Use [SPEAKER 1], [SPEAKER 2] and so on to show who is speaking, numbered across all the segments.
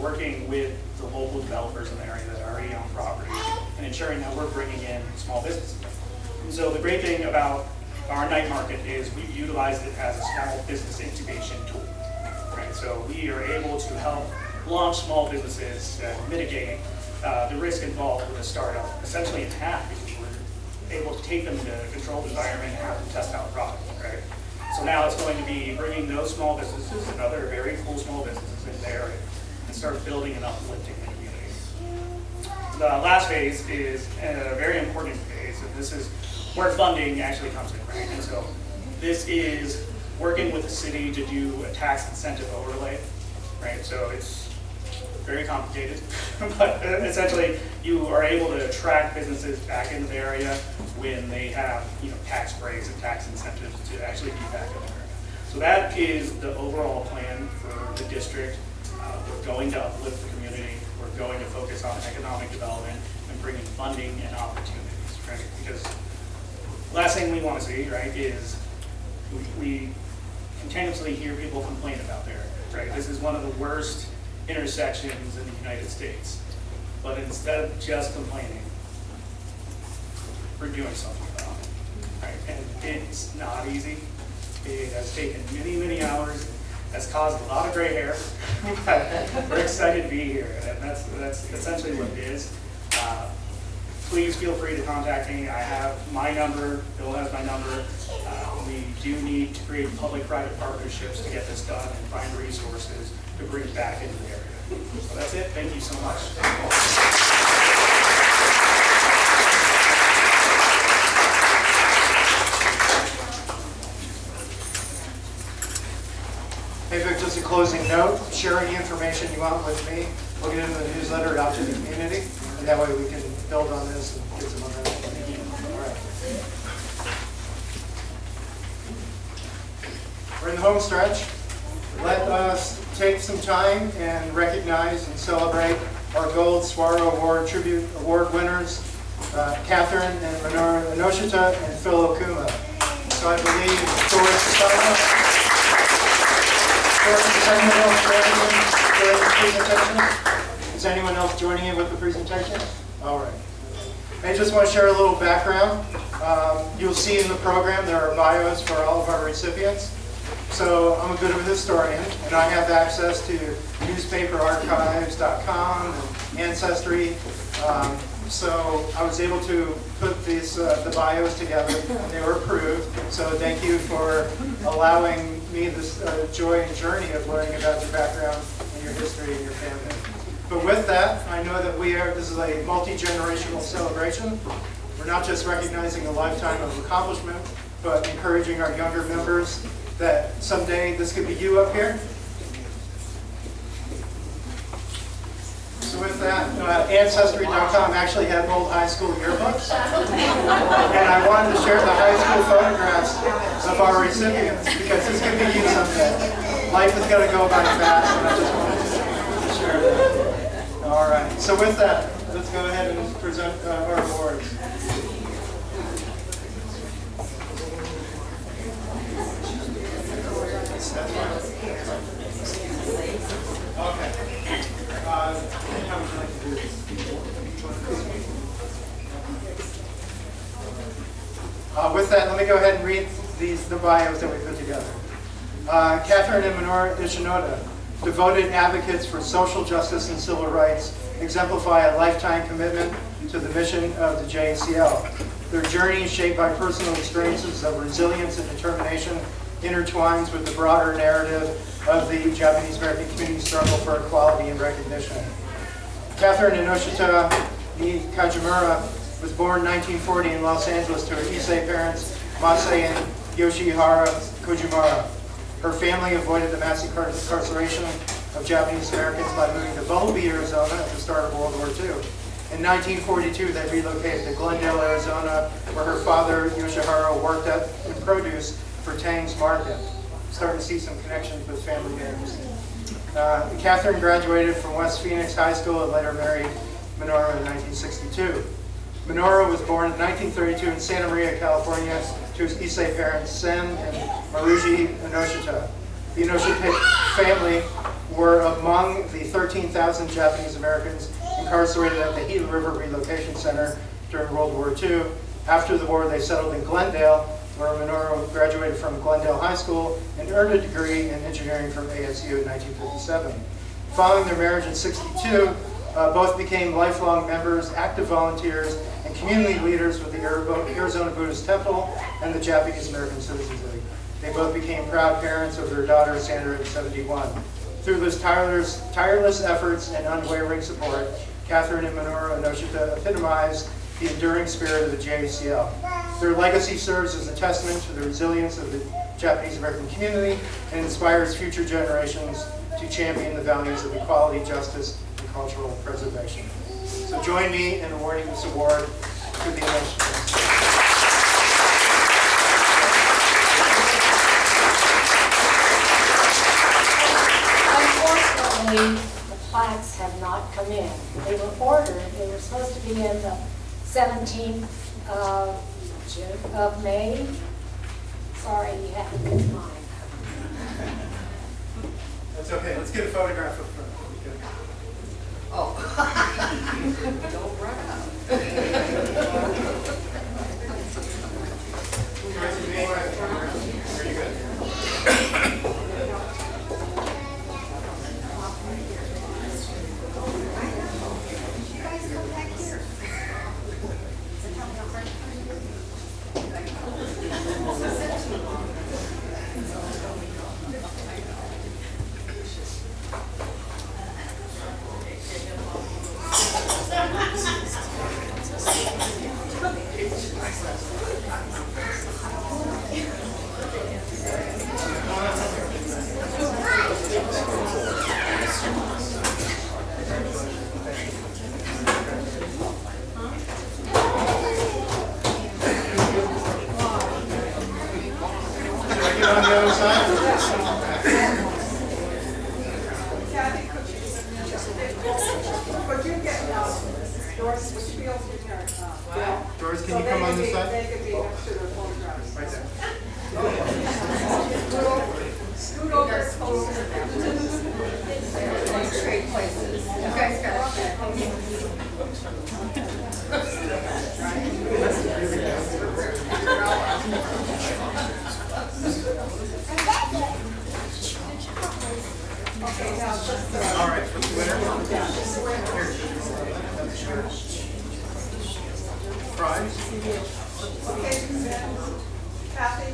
[SPEAKER 1] working with the local developers in the area that already own property and ensuring that we're bringing in small businesses. And so the great thing about our night market is we've utilized it as a small business incubation tool. Right? So we are able to help launch small businesses and mitigate the risk involved with a startup essentially in half, because we're able to take them to a controlled environment and have them test out product. Right? So now it's going to be bringing those small businesses and other very cool small businesses in the area and start building and uplifting the community. The last phase is a very important phase, and this is where funding actually comes in, right? And so this is working with the city to do a tax incentive overlay, right? So it's very complicated, but essentially you are able to attract businesses back into the area when they have, tax breaks and tax incentives to actually be back in the area. So that is the overall plan for the district. We're going to uplift the community. We're going to focus on economic development and bringing funding and opportunities, right? Because the last thing we want to see, right, is we continuously hear people complain about their area, right? This is one of the worst intersections in the United States. But instead of just complaining, we're doing something about it, right? And it's not easy. It has taken many, many hours. Has caused a lot of gray hair, but we're excited to be here, and that's essentially what it is. Please feel free to contact me. I have my number. Bill has my number. We do need to create public-private partnerships to get this done and find resources to bring back into the area. So that's it. Thank you so much.
[SPEAKER 2] Hey Vic, just a closing note, share any information you want with me. We'll get into the newsletter out to the community, and that way we can build on this and get some momentum. All right. We're in the home stretch. Let us take some time and recognize and celebrate our Gold Swaro Award Tribute Award winners, Catherine and Minoru Inoshita and Phil Okuma. So I believe Doris Sala. Is anyone else joining in with the presentation? All right. I just want to share a little background. You'll see in the program there are bios for all of our recipients. So I'm a bit of a historian, and I have access to newspaperarchives.com and Ancestry. So I was able to put these the bios together, and they were approved. So thank you for allowing me this joy and journey of learning about your background and your history and your family. But with that, I know that this is a multi-generational celebration. We're not just recognizing a lifetime of accomplishment, but encouraging our younger members that someday this could be you up here. So with that, Ancestry.com actually had old high school yearbooks. And I wanted to share the high school photographs of our recipients because this could be you someday. Life is going to go by fast, and I just wanted to share that. All right, so with that, let's go ahead and present our awards. Okay. How would you like to do this? With that, let me go ahead and read the bios that we put together. Catherine and Minoru Ishinoda, devoted advocates for social justice and civil rights, exemplify a lifetime commitment to the mission of the JACL. Their journey is shaped by personal experiences of resilience and determination, intertwines with the broader narrative of the Japanese American community struggle for equality and recognition. Catherine Inoshita Kajimura was born in 1940 in Los Angeles to her Issei parents, Masai and Yoshihara Kojimura. Her family avoided the mass incarceration of Japanese Americans by moving to Bumblebee, Arizona at the start of World War II. In 1942, they relocated to Glendale, Arizona, where her father, Yoshihara, worked in produce for Tang's Market. Starting to see some connections with family names. Catherine graduated from West Phoenix High School and later married Minoru in 1962. Minoru was born in 1932 in Santa Maria, California, to his Issei parents, Sen and Maruji Inoshita. The Inoshita family were among the 13,000 Japanese Americans incarcerated at the Gila River Relocation Center during World War II. After the war, they settled in Glendale, where Minoru graduated from Glendale High School and earned a degree in engineering from ASU in 1957. Following their marriage in '62, both became lifelong members, active volunteers, and community leaders with the Arizona Buddhist Temple and the Japanese American Citizens League. They both became proud parents of their daughter, Sandra, at 71. Through those tireless efforts and unwavering support, Catherine and Minoru Inoshita epitomized the enduring spirit of the JACL. Their legacy serves as a testament to the resilience of the Japanese American community and inspires future generations to champion the values of equality, justice, and cultural preservation. So join me in awarding this award to the Inoshita.
[SPEAKER 3] Unfortunately, the plaques have not come in. They were ordered. They were supposed to be in the 17th of May. Sorry, you haven't been mine.
[SPEAKER 2] That's okay. Let's get a photograph of her.
[SPEAKER 4] Oh. Don't run out.
[SPEAKER 2] Very good. On the other side?
[SPEAKER 4] Could you get Doris, which feels in here?
[SPEAKER 2] Doris, can you come on this side?
[SPEAKER 4] They could be next to their photographs.
[SPEAKER 2] Right there.
[SPEAKER 4] Scoot over closer. Trade places. You guys got Okay, now just
[SPEAKER 2] All right, for the winner. Prize.
[SPEAKER 4] okay, Kathy.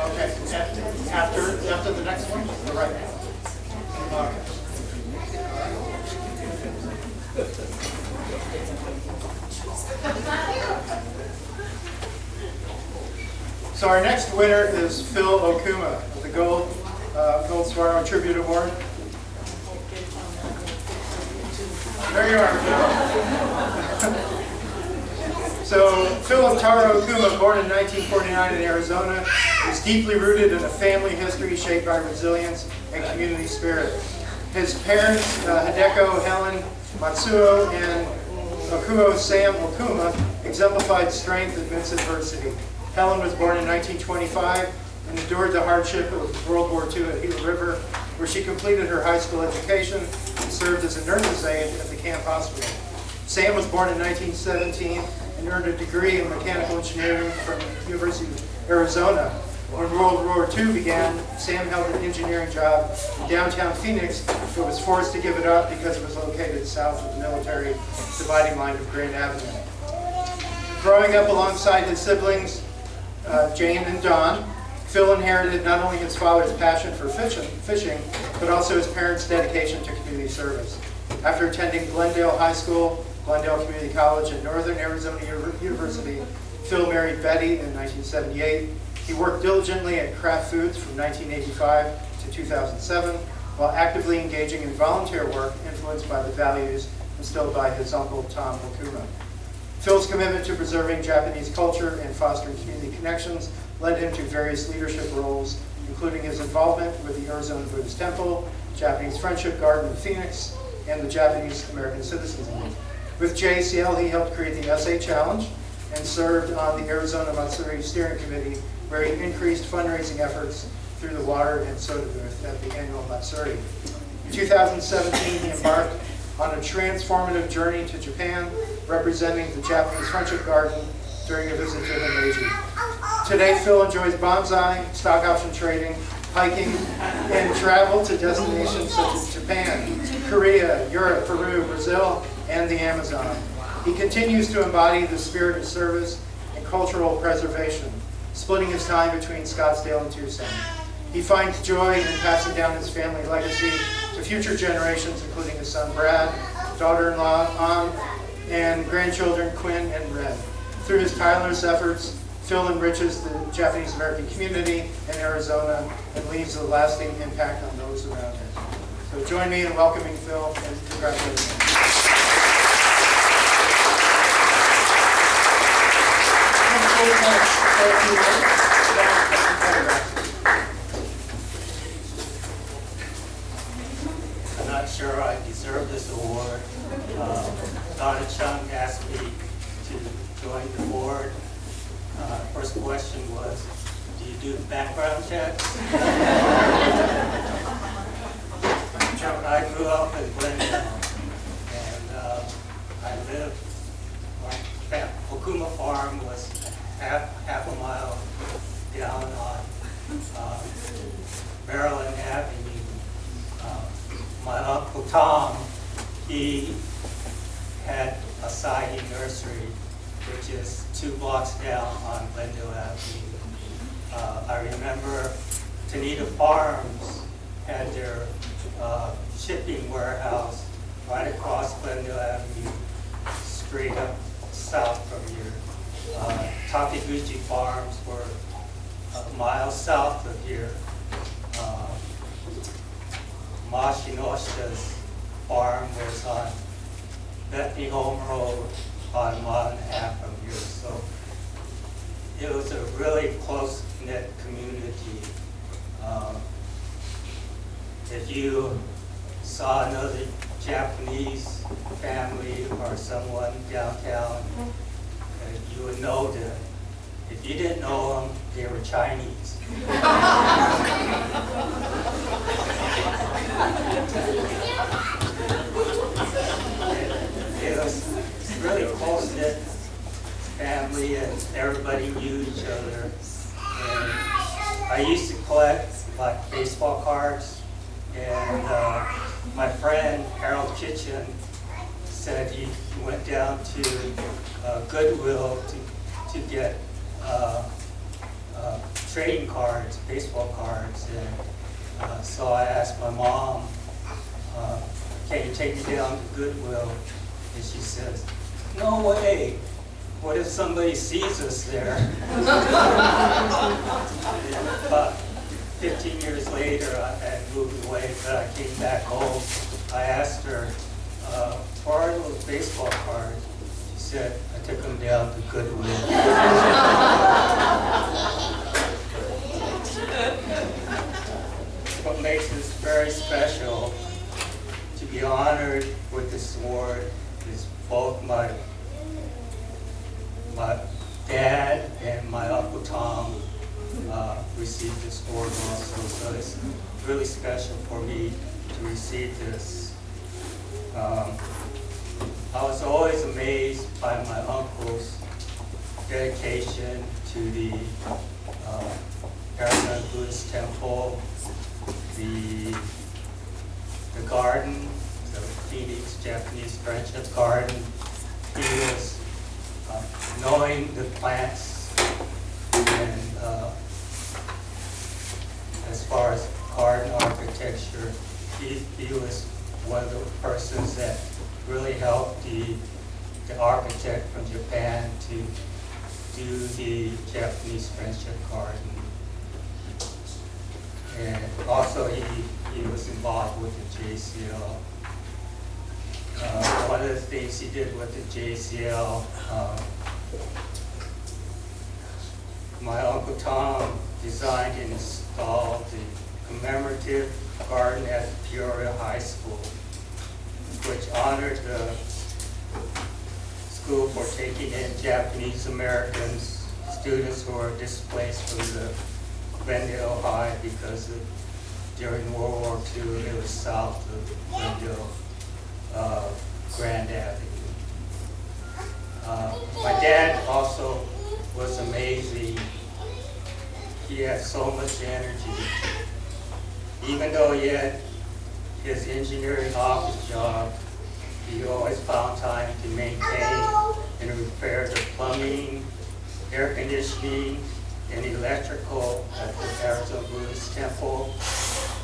[SPEAKER 2] Okay, after the next one, the right hand. Okay. So our next winner is Phil Okuma of the Gold Saguaro Tribute Award. There you are, Phil. So Phil Taro Okuma, born in 1949 in Arizona, is deeply rooted in a family history shaped by resilience and community spirit. His parents, Hideko Helen Matsuo and Okuo Sam Okuma, exemplified strength amidst adversity. Helen was born in 1925 and endured the hardship of World War II at Gila River, where she completed her high school education and served as a nurse's aide at the camp hospital. Sam was born in 1917 and earned a degree in mechanical engineering from the University of Arizona. When World War II began, Sam held an engineering job in downtown Phoenix, but was forced to give it up because it was located south of the military dividing line of Grand Avenue. Growing up alongside his siblings, Jane and Don, Phil inherited not only his father's passion for fishing, but also his parents' dedication to community service. After attending Glendale High School, Glendale Community College, and Northern Arizona University, Phil married Betty in 1978. He worked diligently at Kraft Foods from 1985 to 2007, while actively engaging in volunteer work influenced by the values instilled by his uncle, Tom Okuma. Phil's commitment to preserving Japanese culture and fostering community connections led him to various leadership roles, including his involvement with the Arizona Buddhist Temple, Japanese Friendship Garden of Phoenix, and the Japanese American Citizens League. With JACL, he helped create the SA Challenge and served on the Arizona Matsuri Steering Committee, where he increased fundraising efforts through the water and soda booth at the annual Matsuri. In 2017, he embarked on a transformative journey to Japan, representing the Japanese Friendship Garden during a visit to Himeji. Today, Phil enjoys bonsai, stock option trading, hiking, and travel to destinations such as Japan, Korea, Europe, Peru, Brazil, and the Amazon. He continues to embody the spirit of service and cultural preservation, splitting his time between Scottsdale and Tucson. He finds joy in passing down his family legacy to future generations, including his son Brad, daughter-in-law Ann, and grandchildren Quinn and Red. Through his tireless efforts, Phil enriches the Japanese American community in Arizona and leaves a lasting impact on those around him. So join me in welcoming Phil and congratulations.
[SPEAKER 5] I'm not sure I deserve this award. Donna Chung asked me to join the board. First question was, do you do background checks? I grew up in Glendale, and I lived, Okuma Farm was half a mile down on Maryland Avenue. My Uncle Tom, he had a siding nursery, which is 2 blocks down on Glendale Avenue. I remember Tanita Farms had their shipping warehouse right across Glendale Avenue, straight up south from here. Takiguchi Farms were a mile south of here. Mashinoshita's farm was on Bethany Home Road, about a mile and a half from here. So it was a really close-knit community. If you saw another Japanese family or someone downtown, you would know them. If you didn't know them, they were Chinese. It was really close-knit family, and everybody knew each other. And I used to collect like baseball cards, and my friend Harold Kitchen said he went down to Goodwill to get trading cards, baseball cards, and so I asked my mom, can you take me down to Goodwill? And she says, no way. What if somebody sees us there? About 15 years later, I had moved away, but I came back home. I asked her, where are those baseball cards? She said, I took them down to Goodwill. What makes this very special to be honored with this award is both my dad and my Uncle Tom received this award also, so it's really special for me to receive this. I was always amazed by my uncle's dedication to the Arizona Buddhist Temple, the garden, the Phoenix Japanese Friendship Garden. He was knowing the plants, and as far as garden architecture, he was one of the persons that really helped the architect from Japan to do the Japanese Friendship Garden. And also he was involved with the JACL. one of the things he did with the JCL, my Uncle Tom designed and installed the commemorative garden at Peoria High School, which honored the school for taking in Japanese Americans, students who are displaced from the Glendale High because during World War II it was south of Glendale Grand Avenue. My dad also was amazing. He had so much energy. Even though he had his engineering office job, he always found time to maintain and repair the plumbing, air conditioning, and electrical at the Arizona Buddhist Temple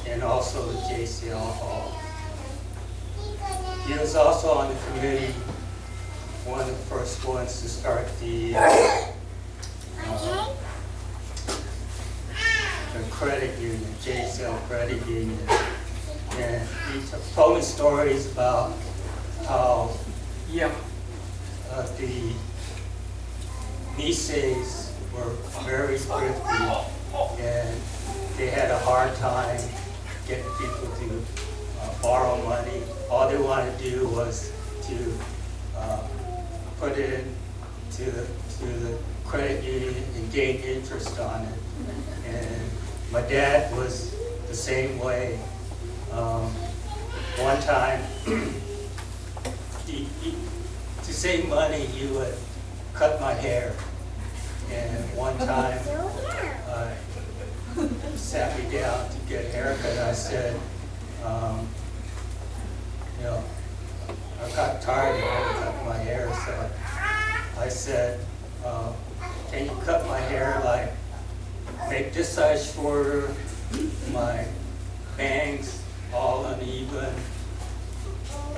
[SPEAKER 5] and also the JCL Hall. He was also on the committee, one of the first ones to start the credit union, JACL credit union. And he told me stories about how the Niseis were very thrifty and they had a hard time getting people to borrow money. All they wanted to do was to put it to the credit union and gain interest on it. And my dad was the same way. One time, to save money, he would cut my hair. And one time, he sat me down to get a haircut. I said, you know, I got tired of having to cut my hair, so I said, can you cut my hair, like, make this side shorter, my bangs all uneven,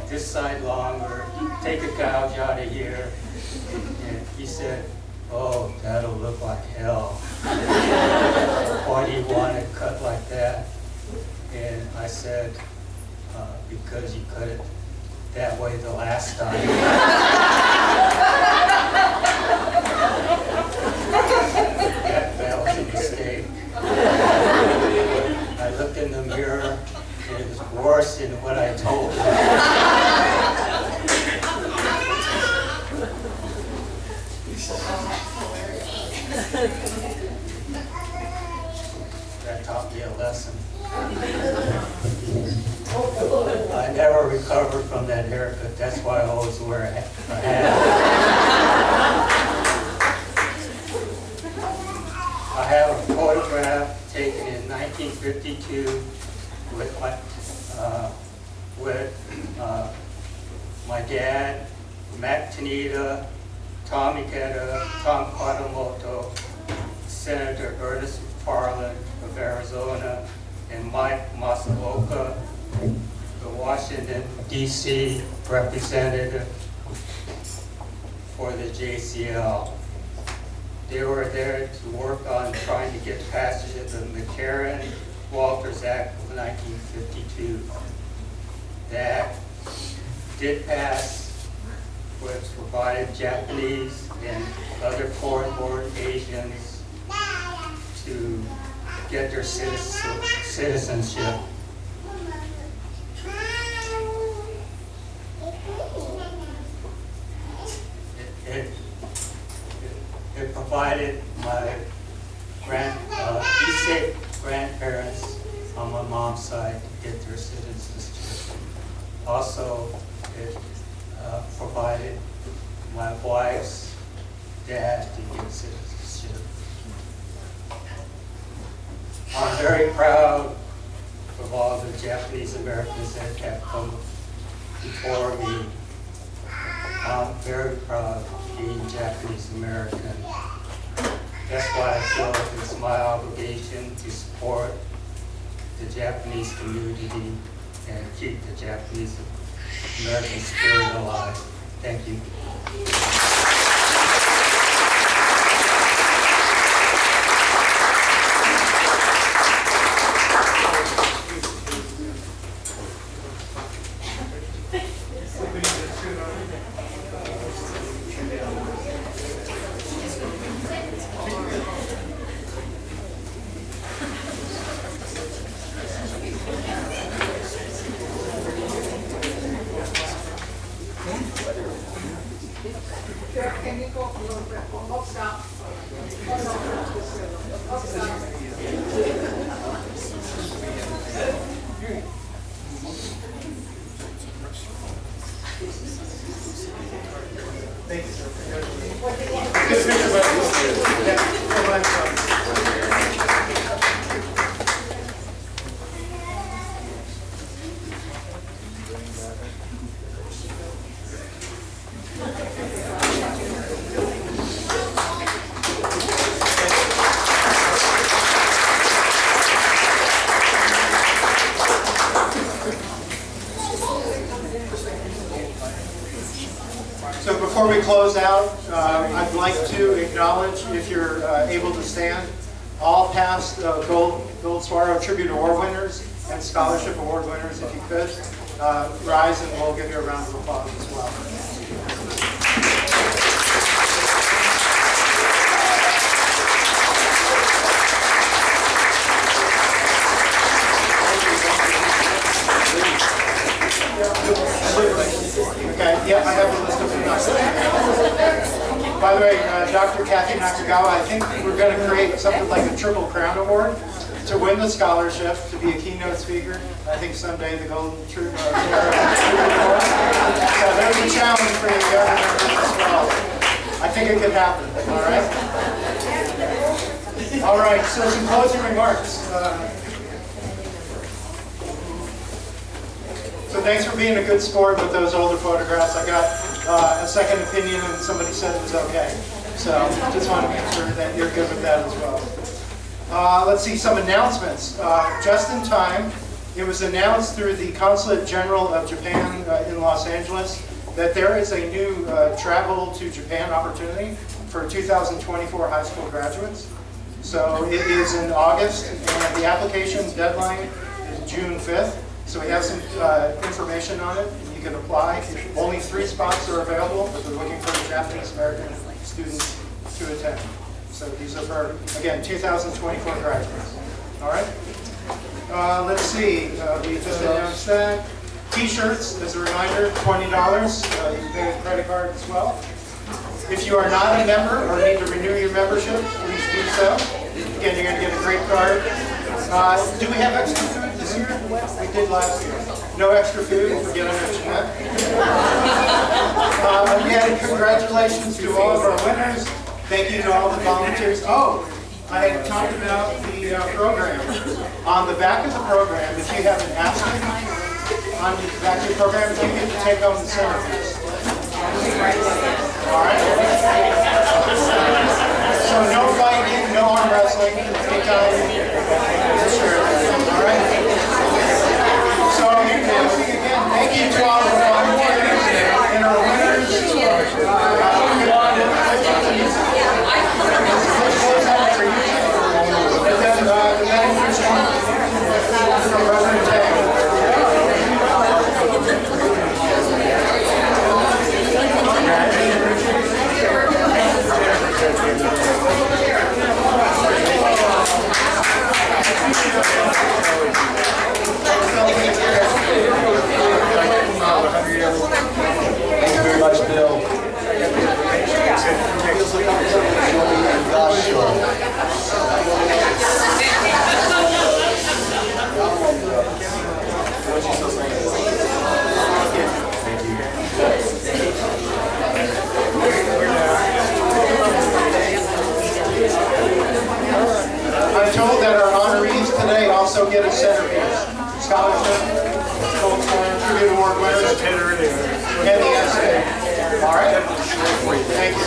[SPEAKER 5] this side longer, take a gouge out of here. And he said, oh, that'll look like hell. Why do you want it cut like that? And I said, because you cut it that way the last time. That was a mistake. I looked in the mirror and it was worse than what I told him. That taught me a lesson. I never recovered from that haircut. That's why I always wear a hat. I have a photograph taken in 1952 with my dad, Matt Tanita, Tom Ikeda, Tom Quadamoto, Senator Ernest McFarland of Arizona, and Mike Masaoka, the Washington, D.C. representative for the JCL. They were there to work on trying to get passage of the McCarran-Walters Act of 1952. The act did pass, which provided Japanese and other foreign-born Asians to get their citizenship. It provided my grandparents on my mom's side to get their citizenship. Also, it provided my wife's dad to get citizenship. I'm very proud of all the Japanese Americans that have come before me. I'm very proud of being Japanese American. That's why I feel it's my obligation to support the Japanese community and keep the Japanese American spirit alive. Thank you.
[SPEAKER 2] we close out, I'd like to acknowledge, if you're able to stand, all past Gold Sparrow Tribute Award winners and Scholarship Award winners, if you could. Rise and we'll give you a round of applause as well. Okay, yeah, I have a list of them. By the way, Dr. Kathy Nakagawa, I think we're going to create something like a Triple Crown Award to win the scholarship, to be a keynote speaker. I think someday the Golden True Award. So there's a challenge for you young members as well. I think it could happen, all right? All right, so some closing remarks. So thanks for being a good sport with those older photographs. I got a second opinion and somebody said it was okay. So just want to make sure that you're good with that as well. Let's see some announcements. Just in time, it was announced through the Consulate General of Japan in Los Angeles that there is a new travel to Japan opportunity for 2024 high school graduates. So it is in August, and the application deadline is June 5th. So we have some information on it, and you can apply. Only 3 spots are available, but we're looking for Japanese American students to attend. So these are for, again, 2024 graduates. All right? Let's see, we just announced that. T-shirts, as a reminder, $20. You can pay with credit card as well. If you are not a member or need to renew your membership, please do so. Again, you're going to get a great card. Do we have extra food this year? We did last year. No extra food, forget I mentioned that. Again, congratulations to all of our winners. Thank you to all the volunteers. Oh, I had talked about the program. On the back of the program, if you have an absent on the back of the program, you get to take home the centerpiece. All right? So no fighting, no arm wrestling, anytime. All right? So again, thank you to all the volunteers and our winners. Let's close out for you. And then the manager's one from Reverend Tang.
[SPEAKER 6] Thank you very much, Bill.
[SPEAKER 2] I'm told that our honorees today also get a centerpiece, scholarship, Gold Sparrow Tribute Award winners, and the essay. All right? Thank you.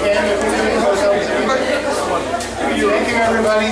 [SPEAKER 2] And if we could close out the music. Thank you, everybody.